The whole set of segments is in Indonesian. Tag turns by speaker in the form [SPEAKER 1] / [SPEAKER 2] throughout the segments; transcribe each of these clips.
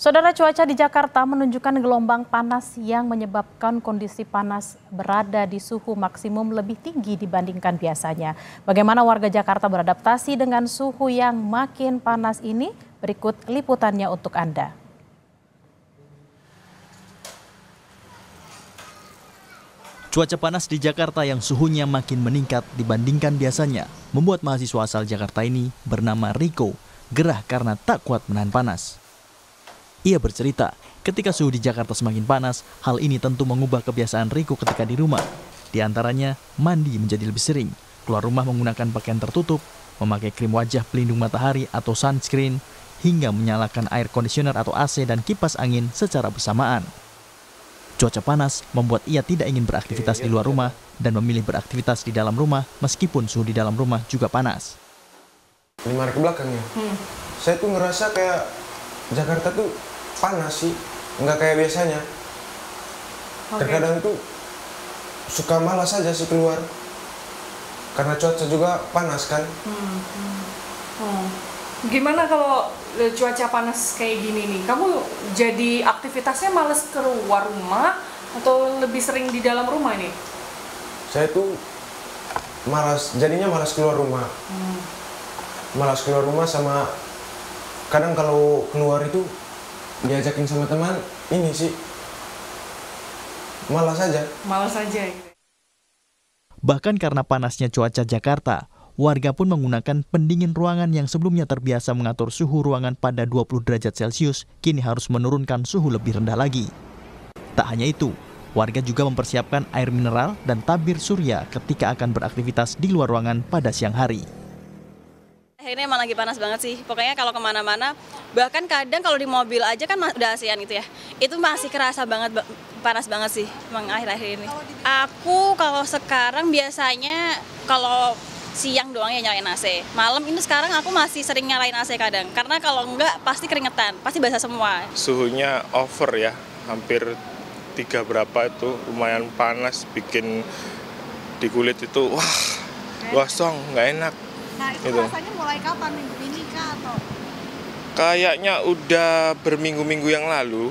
[SPEAKER 1] Saudara, cuaca di Jakarta menunjukkan gelombang panas yang menyebabkan kondisi panas berada di suhu maksimum lebih tinggi dibandingkan biasanya. Bagaimana warga Jakarta beradaptasi dengan suhu yang makin panas ini? Berikut liputannya untuk Anda.
[SPEAKER 2] Cuaca panas di Jakarta yang suhunya makin meningkat dibandingkan biasanya membuat mahasiswa asal Jakarta ini bernama Riko gerah karena tak kuat menahan panas. Ia bercerita, ketika suhu di Jakarta semakin panas, hal ini tentu mengubah kebiasaan Riko ketika di rumah. Di antaranya, mandi menjadi lebih sering, keluar rumah menggunakan pakaian tertutup, memakai krim wajah pelindung matahari atau sunscreen, hingga menyalakan air kondisioner atau AC dan kipas angin secara bersamaan. Cuaca panas membuat ia tidak ingin beraktivitas di luar rumah dan memilih beraktivitas di dalam rumah meskipun suhu di dalam rumah juga panas.
[SPEAKER 3] 5 hari ke belakangnya, saya tuh ngerasa kayak Jakarta tuh panas sih, nggak kayak biasanya. Terkadang tuh suka malas aja sih keluar, karena cuaca juga panas kan.
[SPEAKER 4] Gimana kalau cuaca panas kayak gini nih? Kamu jadi aktivitasnya malas keluar rumah atau lebih sering di dalam rumah nih?
[SPEAKER 3] Saya tuh jadinya malas keluar rumah. Malas keluar rumah, sama kadang kalau keluar itu diajakin sama teman, ini sih malas aja.
[SPEAKER 4] Malas aja gitu.
[SPEAKER 2] Bahkan karena panasnya cuaca Jakarta, warga pun menggunakan pendingin ruangan yang sebelumnya terbiasa mengatur suhu ruangan pada 20 derajat Celcius, kini harus menurunkan suhu lebih rendah lagi. Tak hanya itu, warga juga mempersiapkan air mineral dan tabir surya ketika akan beraktivitas di luar ruangan pada siang hari.
[SPEAKER 5] Ini emang lagi panas banget sih, pokoknya kalau kemana-mana, bahkan kadang kalau di mobil aja kan udah ASEAN gitu ya, itu masih kerasa banget, panas banget sih emang akhir-akhir ini. Aku kalau sekarang biasanya kalau siang doang ya nyalain AC, malam ini sekarang aku masih sering nyalain AC kadang, karena kalau enggak pasti keringetan, pasti basah semua.
[SPEAKER 6] Suhunya over ya, hampir 3 berapa itu, lumayan panas, bikin di kulit itu wah gosong, nggak enak.
[SPEAKER 4] Nah itu rasanya mulai kapan, minggu ini kah atau?
[SPEAKER 6] Kayaknya udah berminggu-minggu yang lalu.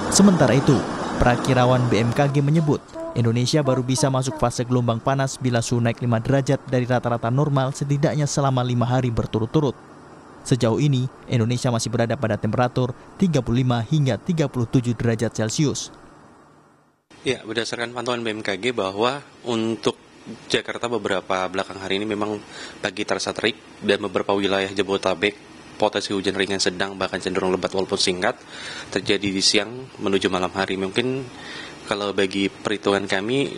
[SPEAKER 2] Sementara itu, Prakirawan BMKG menyebut Indonesia baru bisa masuk fase gelombang panas bila suhu naik 5 derajat dari rata-rata normal setidaknya selama 5 hari berturut-turut. Sejauh ini, Indonesia masih berada pada temperatur 35 hingga 37 derajat Celcius.
[SPEAKER 7] Ya, berdasarkan pantauan BMKG bahwa untuk Jakarta beberapa belakang hari ini memang pagi terasa terik dan beberapa wilayah Jabodetabek potensi hujan ringan sedang bahkan cenderung lebat walaupun singkat terjadi di siang menuju malam hari. Mungkin kalau bagi perhitungan kami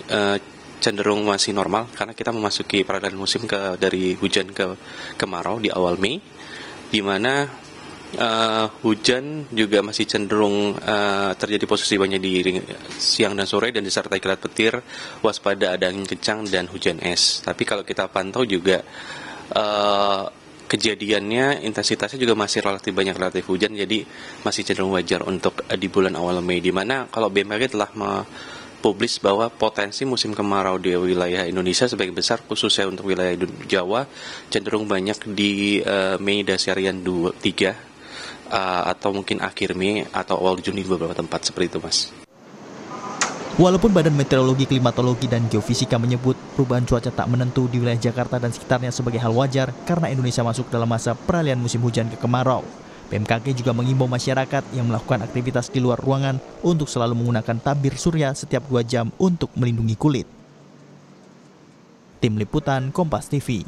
[SPEAKER 7] cenderung masih normal karena kita memasuki peralihan musim dari hujan ke kemarau di awal Mei, di mana hujan juga masih cenderung terjadi posisi banyak di siang dan sore dan disertai kilat petir, waspada ada angin kencang dan hujan es. Tapi kalau kita pantau juga kejadiannya intensitasnya juga masih relatif banyak relatif hujan, jadi masih cenderung wajar untuk di bulan awal Mei, di mana kalau BMKG telah publis bahwa potensi musim kemarau di wilayah Indonesia sebagian besar khususnya untuk wilayah Jawa cenderung banyak di Mei Dasyarian 3 atau mungkin akhir Mei atau awal Juni di beberapa tempat seperti itu, Mas.
[SPEAKER 2] Walaupun Badan Meteorologi, Klimatologi, dan Geofisika menyebut perubahan cuaca tak menentu di wilayah Jakarta dan sekitarnya sebagai hal wajar karena Indonesia masuk dalam masa peralihan musim hujan ke kemarau, BMKG juga mengimbau masyarakat yang melakukan aktivitas di luar ruangan untuk selalu menggunakan tabir surya setiap 2 jam untuk melindungi kulit. Tim Liputan Kompas TV.